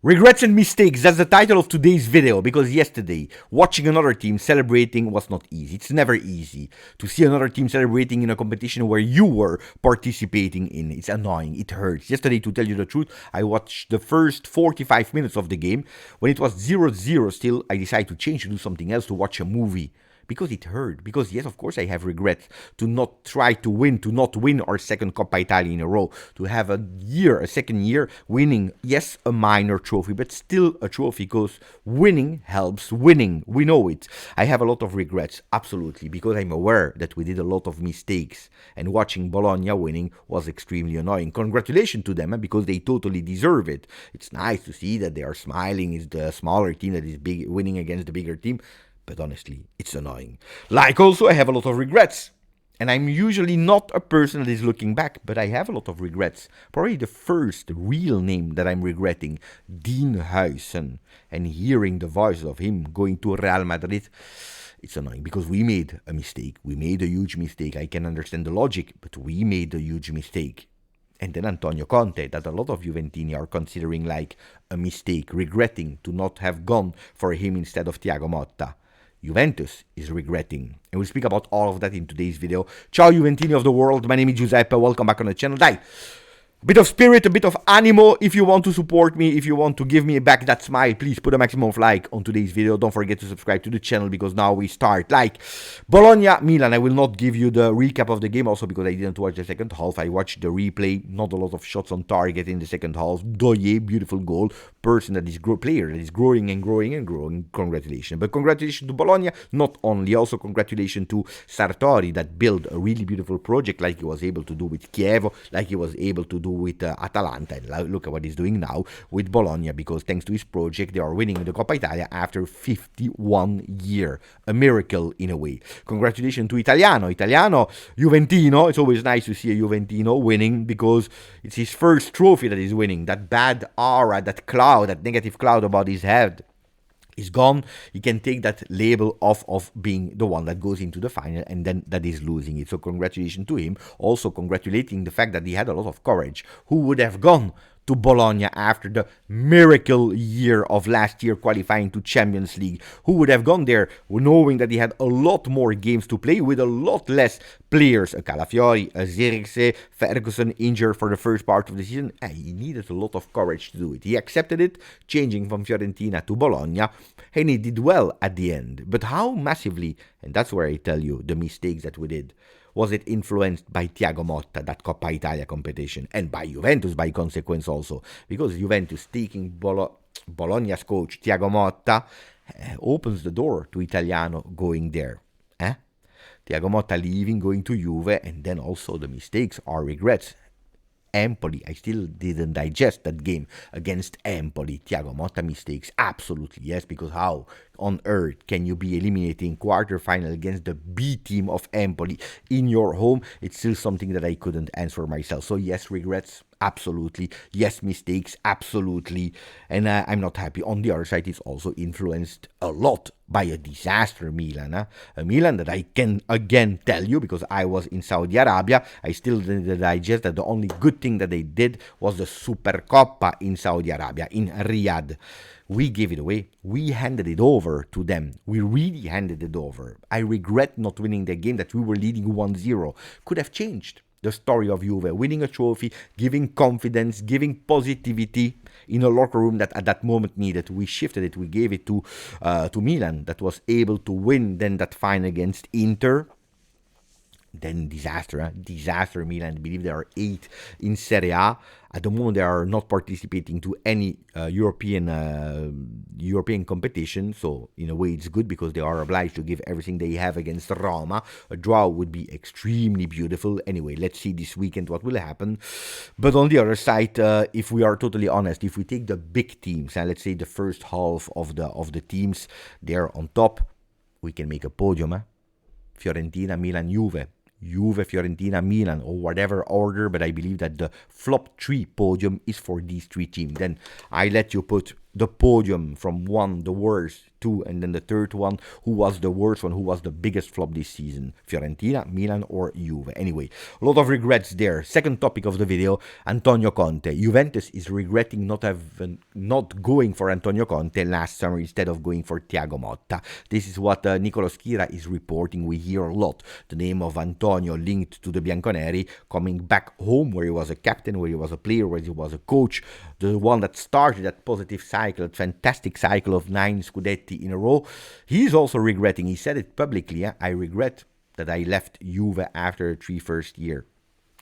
Regrets and mistakes, that's the title of today's video, because yesterday, watching another team celebrating was not easy. It's never easy to see another team celebrating in a competition where you were participating in. It's annoying, it hurts. Yesterday, to tell you the truth, I watched the first 45 minutes of the game. When it was 0-0 still, I decided to change to do something else, to watch a movie. Because it hurt. Because yes, of course, I have regrets to not try to win, to not win our second Coppa Italia in a row, to have a second year winning, yes, a minor trophy, but still a trophy, because winning helps winning. We know it. I have a lot of regrets, absolutely, because I'm aware that we did a lot of mistakes, and watching Bologna winning was extremely annoying. Congratulations to them, because they totally deserve it. It's nice to see that they are smiling. It's the smaller team that is winning against the bigger team. But honestly, it's annoying. Like also, I have a lot of regrets. And I'm usually not a person that is looking back, but I have a lot of regrets. Probably the first real name that I'm regretting, Dean Huijsen. And hearing the voice of him going to Real Madrid, it's annoying because we made a mistake. We made a huge mistake. I can understand the logic, but we made a huge mistake. And then Antonio Conte, that a lot of Juventini are considering like a mistake, regretting to not have gone for him instead of Thiago Motta. Juventus is regretting. And we'll speak about all of that in today's video. Ciao Juventini of the world. My name is Giuseppe. Welcome back on the channel. Dai, a bit of spirit, a bit of animo. If you want to support me, if you want to give me back that smile, please put a maximum of like on today's video. Don't forget to subscribe to the channel, because now we start. Like Bologna, Milan. I will not give you the recap of the game, also because I didn't watch the second half. I watched the replay. Not a lot of shots on target in the second half. Doye, beautiful goal. Player that is growing and growing and growing. Congratulations. But congratulations to Bologna, not only, also congratulations to Sartori, that built a really beautiful project like he was able to do with Chievo, like he was able to do with Atalanta, and look at what he's doing now with Bologna, because thanks to his project they are winning the Coppa Italia after 51 years. A miracle in a way. Congratulations to Italiano, Juventino. It's always nice to see a Juventino winning, because it's his first trophy that he's winning. That bad aura, that cloud, that negative cloud about his head is gone. He can take that label off of being the one that goes into the final and then that is losing it. So congratulations to him. Also congratulating the fact that he had a lot of courage. Who would have gone to Bologna after the miracle year of last year, qualifying to Champions League? Who would have gone there knowing that he had a lot more games to play with a lot less players? A Calafiori, a Zirkzee, Ferguson injured for the first part of the season. He needed a lot of courage to do it. He accepted it, changing from Fiorentina to Bologna, and he did well at the end. But how massively, and that's where I tell you the mistakes that we did, was it influenced by Thiago Motta, that Coppa Italia competition, and by Juventus by consequence also, because Juventus taking Bologna's coach Thiago Motta opens the door to Italiano going there. Thiago Motta leaving, going to Juve, and then also the mistakes are regrets. Empoli, I still didn't digest that game against Empoli. Thiago Motta mistakes, absolutely yes, because how on earth can you be eliminating quarterfinal against the B team of Empoli in your home? It's still something that I couldn't answer myself. So yes, regrets, absolutely. Yes, mistakes, absolutely. And I'm not happy. On the other side, it's also influenced a lot by a disaster Milan. A Milan that I can again tell you, because I was in Saudi Arabia, I still didn't digest that the only good thing that they did was the Supercoppa in Saudi Arabia, in Riyadh. We gave it away. We handed it over to them. We really handed it over. I regret not winning the game that we were leading 1-0. Could have changed the story of Juve, winning a trophy, giving confidence, giving positivity in a locker room that at that moment needed. We shifted it. We gave it to Milan, that was able to win then that final against Inter. Then disaster Milan. I believe there are 8 in Serie A. At the moment, they are not participating to any European competition. So in a way, it's good, because they are obliged to give everything they have against Roma. A draw would be extremely beautiful. Anyway, let's see this weekend what will happen. But on the other side, if we are totally honest, if we take the big teams, and let's say the first half of the teams, they're on top, we can make a podium. Fiorentina, Milan, Juve, Fiorentina, Milan, or whatever order, but I believe that the flop 3 podium is for these 3 teams. Then I let you put the podium from one, the worst, two, and then the third one, who was the worst one, who was the biggest flop this season, Fiorentina, Milan, or Juve. Anyway, a lot of regrets there. Second topic of the video, Antonio Conte. Juventus is regretting not going for Antonio Conte last summer instead of going for Thiago Motta. This is what Nicolo Schira is reporting. We hear a lot the name of Antonio linked to the Bianconeri, coming back home where he was a captain, where he was a player, where he was a coach, the one that started that positive cycle, that fantastic cycle of 9 Scudetti in a row. He's also regretting, he said it publicly, I regret that I left Juve after the first year.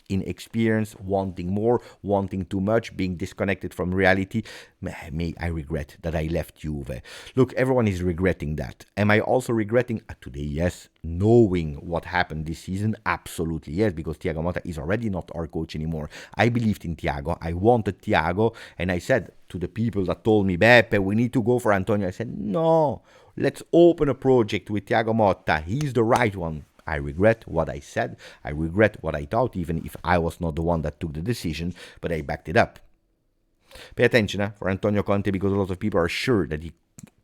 Inexperience, wanting more, wanting too much, being disconnected from reality. I regret that I left Juve. Look, everyone is regretting that. Am I also regretting today? Yes. Knowing what happened this season? Absolutely yes, because Thiago Motta is already not our coach anymore. I believed in Thiago. I wanted Thiago, and I said to the people that told me, Beppe, we need to go for Antonio. I said, no, let's open a project with Thiago Motta. He's the right one. I regret what I said. I regret what I thought, even if I was not the one that took the decision, but I backed it up. Pay attention for Antonio Conte, because a lot of people are sure that he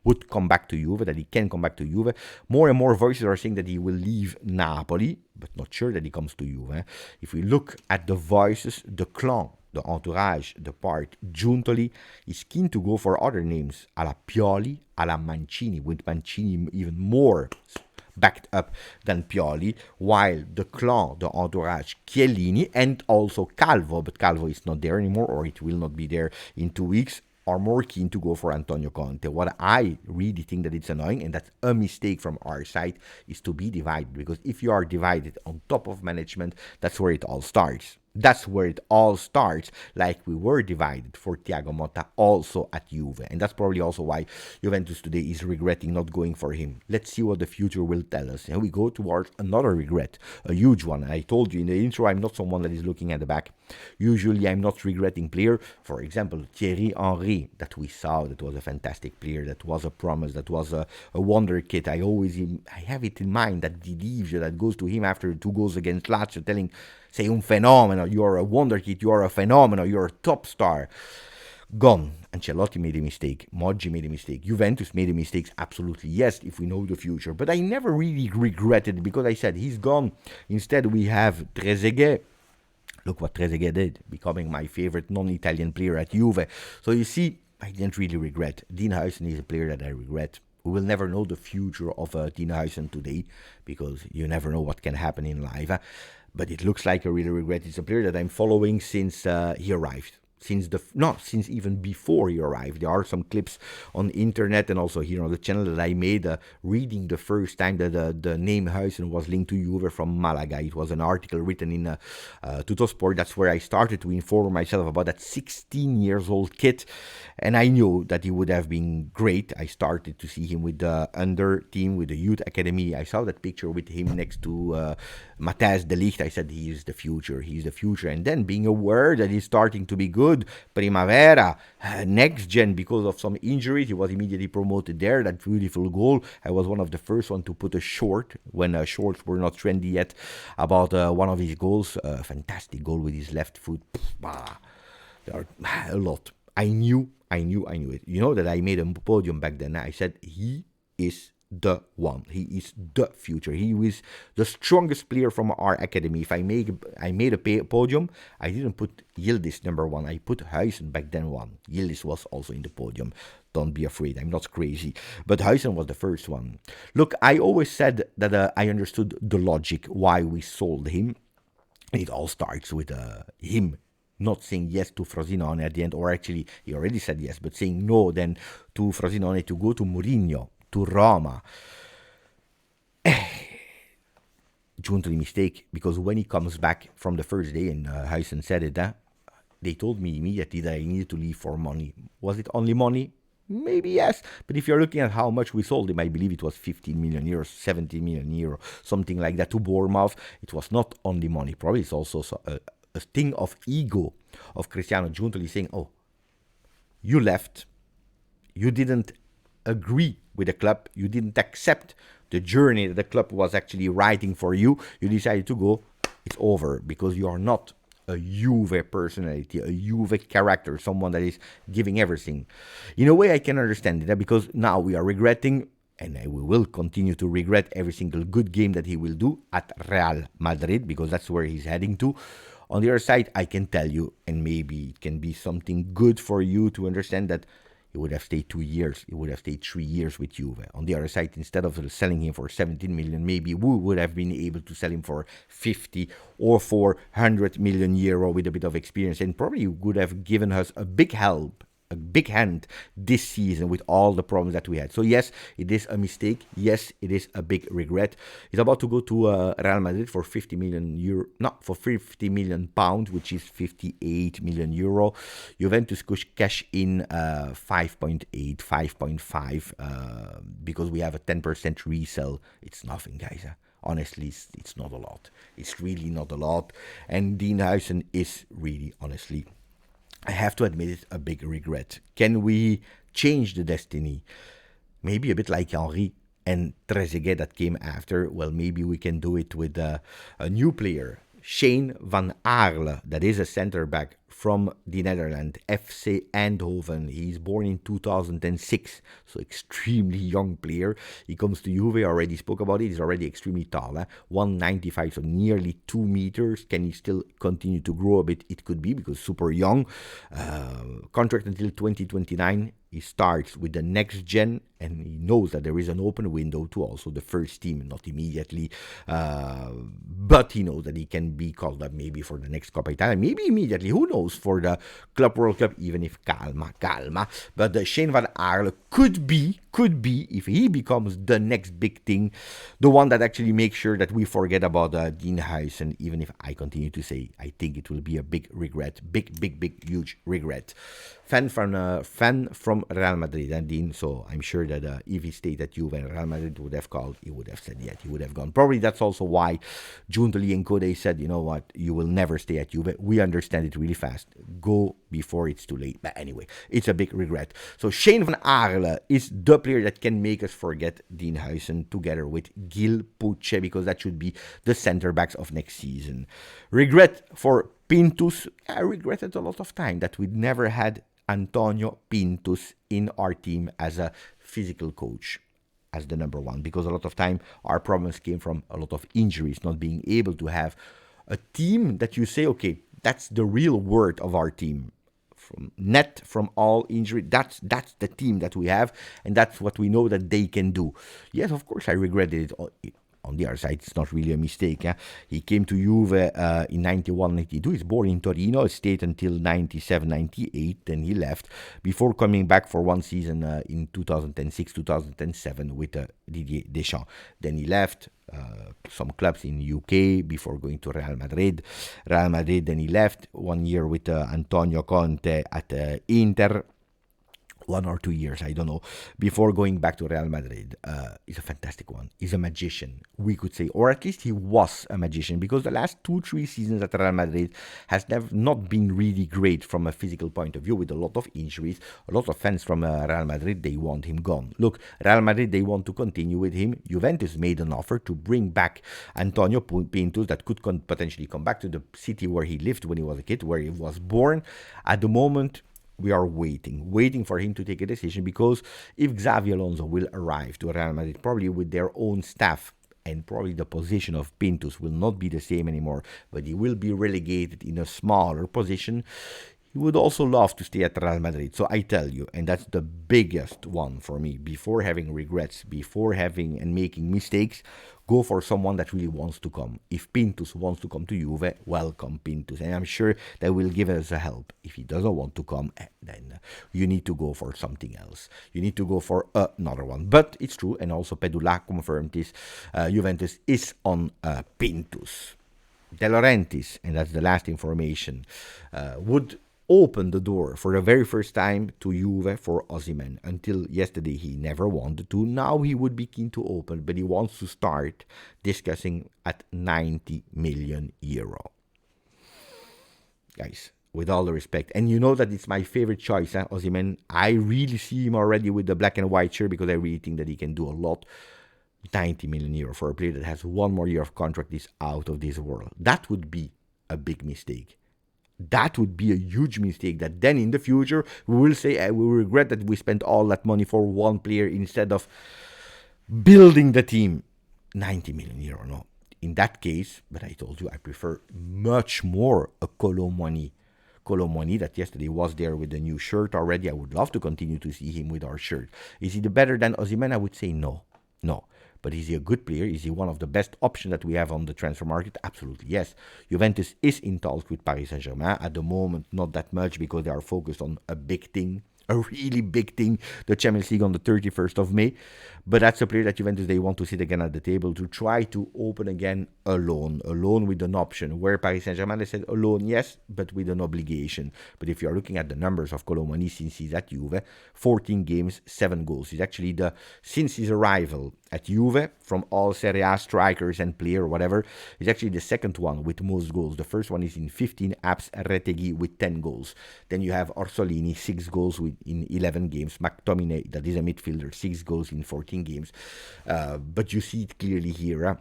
would come back to Juve, that he can come back to Juve. More and more voices are saying that he will leave Napoli, but not sure that he comes to Juve. If we look at the voices, the clan, the entourage, the part, Giuntoli is keen to go for other names, a la Pioli, a la Mancini, with Mancini even more backed up than Pioli, while the clan, the entourage, Chiellini, and also Calvo, but Calvo is not there anymore, or it will not be there in 2 weeks, are more keen to go for Antonio Conte. What I really think that it's annoying, and that's a mistake from our side, is to be divided, because if you are divided on top of management, that's where it all starts. That's where it all starts, like we were divided for Thiago Motta also at Juve. And that's probably also why Juventus today is regretting not going for him. Let's see what the future will tell us. And we go towards another regret, a huge one. I told you in the intro, I'm not someone that is looking at the back. Usually I'm not regretting player. For example, Thierry Henry, that we saw, that was a fantastic player, that was a promise, that was a wonder kid. I have it in mind, that Didivio that goes to him after 2 goals against Lazio, telling, sei un fenomeno, you're a wonder kid, you're a phenomenon, you're a top star. Gone. Ancelotti made a mistake. Moggi made a mistake. Juventus made a mistake. Absolutely, yes, if we know the future. But I never really regretted it, because I said, he's gone. Instead, we have Trezeguet. Look what Trezeguet did, becoming my favorite non-Italian player at Juve. So you see, I didn't really regret. Dean Huijsen is a player that I regret. We will never know the future of Dean Huijsen today, because you never know what can happen in life. But it looks like I really regret. It's a player that I'm following since he arrived. Since even before he arrived. There are some clips on the internet and also here on the channel that I made reading the first time that the name Huijsen was linked to Juve from Malaga. It was an article written in Tuttosport. That's where I started to inform myself about that 16 years old kid, and I knew that he would have been great. I started to see him with the under team, with the youth academy. I saw that picture with him next to Matthijs de Ligt. I said, he is the future, he's the future. And then being aware that he's starting to be good, Primavera, next gen, because of some injuries, he was immediately promoted there. That beautiful goal. I was one of the first one to put a short, when shorts were not trendy yet, about one of his goals. Fantastic goal with his left foot. There are a lot. I knew it. You know that I made a podium back then. I said, he is the one. He is the future. He was the strongest player from our academy. If I made a podium, I didn't put Yildiz number 1. I put Huijsen back then 1. Yildiz was also in the podium. Don't be afraid. I'm not crazy. But Huijsen was the first one. Look, I always said that I understood the logic why we sold him. It all starts with him not saying yes to Frosinone at the end, or actually he already said yes, but saying no then to Frosinone to go to Mourinho, to Roma. Giuntoli mistake, because when he comes back from the first day, and Huijsen said it, they told me immediately that I needed to leave for money. Was it only money? Maybe yes, but if you're looking at how much we sold him, I believe it was 15 million euros, 17 million euros, something like that, to Bournemouth. It was not only money. Probably it's also a thing of ego of Cristiano Giuntoli saying, oh, you left, you didn't agree with the club, you didn't accept the journey that the club was actually writing for you, you decided to go, it's over, because you are not a Juve personality, a Juve character, someone that is giving everything. In a way, I can understand it because now we are regretting, and we will continue to regret every single good game that he will do at Real Madrid because that's where he's heading to. On the other side, I can tell you, and maybe it can be something good for you to understand that he would have stayed 2 years. He would have stayed 3 years with Juve. On the other side, instead of selling him for 17 million, maybe we would have been able to sell him for 50 or for 100 million euro with a bit of experience, and probably would have given us a big help, a big hand this season with all the problems that we had. So yes, it is a mistake. Yes, it is a big regret. He's about to go to Real Madrid for 50 million euro, not for 50 million pounds, which is 58 million euro. Juventus could cash in 5.8, 5.5 because we have a 10% resell. It's nothing, guys. Honestly, it's not a lot. It's really not a lot. And Dean Huijsen is really, honestly, I have to admit it, a big regret. Can we change the destiny? Maybe a bit like Henry and Trezeguet that came after. Well, maybe we can do it with a new player, Shane van Aarle, that is a center back from the Netherlands, FC Eindhoven. He's born in 2006, so extremely young player. He comes to Juve, already spoke about it. He's already extremely tall, 195, so nearly 2 meters. Can he still continue to grow a bit? It could be, because super young. Contract until 2029. He starts with the next gen, and he knows that there is an open window to also the first team, not immediately, but he knows that he can be called up maybe for the next Coppa Italia, maybe immediately, who knows, for the Club World Cup, even if calma. But Shane van Aarle could be, if he becomes the next big thing, the one that actually makes sure that we forget about Dean Huijsen, even if I continue to say I think it will be a big regret, big, huge regret. Fan from Real Madrid and Dean, so I'm sure that if he stayed at Juve and Real Madrid would have called, he would have said yes, he would have gone. Probably that's also why Juntoli and Code said, you know what, you will never stay at Juve. We understand it really fast. Go before it's too late. But anyway, it's a big regret. So Shane van Aarle is the player that can make us forget Dean Huijsen together with Gil Pucce, because that should be the center backs of next season. Regret for Pintus. I regretted a lot of time that we never had Antonio Pintus in our team as a physical coach, as the number one, because a lot of time our problems came from a lot of injuries, not being able to have a team that you say, okay, that's the real word of our team. From all injury, that's the team that we have, and that's what we know that they can do. Yes, of course, I regretted it. On the other side, it's not really a mistake. He came to Juve in 91-92. He's born in Torino. He stayed until 97-98. Then he left before coming back for one season in 2006-2007 with Didier Deschamps. Then he left some clubs in UK before going to Real Madrid. Then he left 1 year with Antonio Conte at Inter. 1 or 2 years, I don't know, before going back to Real Madrid. He's a fantastic one. He's a magician, we could say, or at least he was a magician, because the last 2-3 seasons at Real Madrid has not been really great from a physical point of view, with a lot of injuries. A lot of fans from Real Madrid, they want him gone. Look, Real Madrid, they want to continue with him. Juventus made an offer to bring back Antonio Pintus, that could potentially come back to the city where he lived when he was a kid, where he was born. At the moment, we are waiting for him to take a decision, because if Xavi Alonso will arrive to Real Madrid, probably with their own staff, and probably the position of Pintus will not be the same anymore, but he will be relegated in a smaller position, he would also love to stay at Real Madrid. So I tell you, and that's the biggest one for me, before having regrets, before having and making mistakes, go for someone that really wants to come. If Pintus wants to come to Juve, welcome Pintus, and I'm sure that will give us a help. If he doesn't want to come, then you need to go for something else. You need to go for another one. But it's true, and also Pedula confirmed this, Juventus is on Pintus. De Laurentiis, and that's the last information, would open the door for the very first time to Juve for Osimhen. Until yesterday, he never wanted to. Now he would be keen to open, but he wants to start discussing at 90 million euro. Guys, with all the respect, and you know that it's my favorite choice, Osimhen. I really see him already with the black and white shirt, because I really think that he can do a lot. 90 million euro for a player that has 1 more year of contract is out of this world. That would be a big mistake. that would be a huge mistake. That then in the future we will say we will regret that we spent all that money for one player instead of building the team. 90 million euro, no. In that case, but I told you I prefer much more a Colomani. Colomani that yesterday was there with the new shirt already. I would love to continue to see him with our shirt. Is he the better than Osimhen? I would say no. No. But is he a good player? Is he one of the best options that we have on the transfer market? Absolutely, yes. Juventus is in talks with Paris Saint-Germain. At the moment, not that much because they are focused on a big thing, a really big thing, the Champions League on the 31st of May. But that's a player that Juventus, they want to sit again at the table to try to open again a loan with an option. Where Paris Saint-Germain, they said a loan, yes, but with an obligation. But if you're looking at the numbers of Colomani since he's at Juve, 14 games, 7 goals. He's actually since his arrival at Juve, from all Serie A strikers and player, whatever, he's actually the second one with most goals. The first one is in 15 apps, Retegui with 10 goals. Then you have Orsolini, 6 goals in 11 games. McTominay, that is a midfielder, 6 goals in 14 games. But you see it clearly here.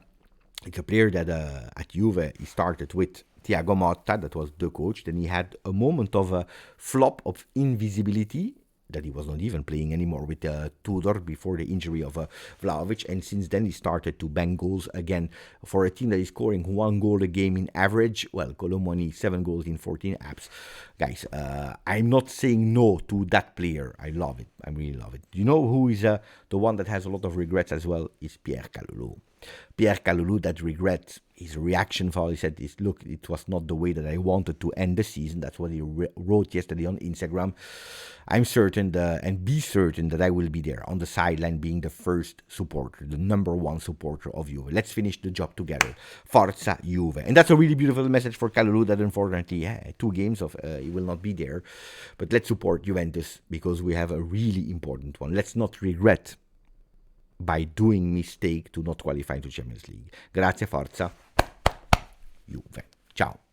It's a player that at Juve, he started with Thiago Motta, that was the coach. Then he had a moment of a flop of invisibility, that he was not even playing anymore with Tudor before the injury of Vlahovic, and since then he started to bang goals again for a team that is scoring 1 goal a game in average. Well, Colomani 7 goals in 14 apps. Guys, I'm not saying no to that player. I love it. I really love it. You know who is the one that has a lot of regrets as well? Is Pierre Kalulu. Pierre Kalulu, that regrets his reaction for all he said is, look, it was not the way that I wanted to end the season. That's what he wrote yesterday on Instagram. I'm certain and be certain that I will be there on the sideline being the first supporter, the number one supporter of Juve. Let's finish the job together. Forza Juve. And that's a really beautiful message for Kalulu that unfortunately 2 games of he will not be there. But let's support Juventus because we have a really important one. Let's not regret by doing mistake to not qualify to Champions League. Grazie, Forza Juve. Ciao.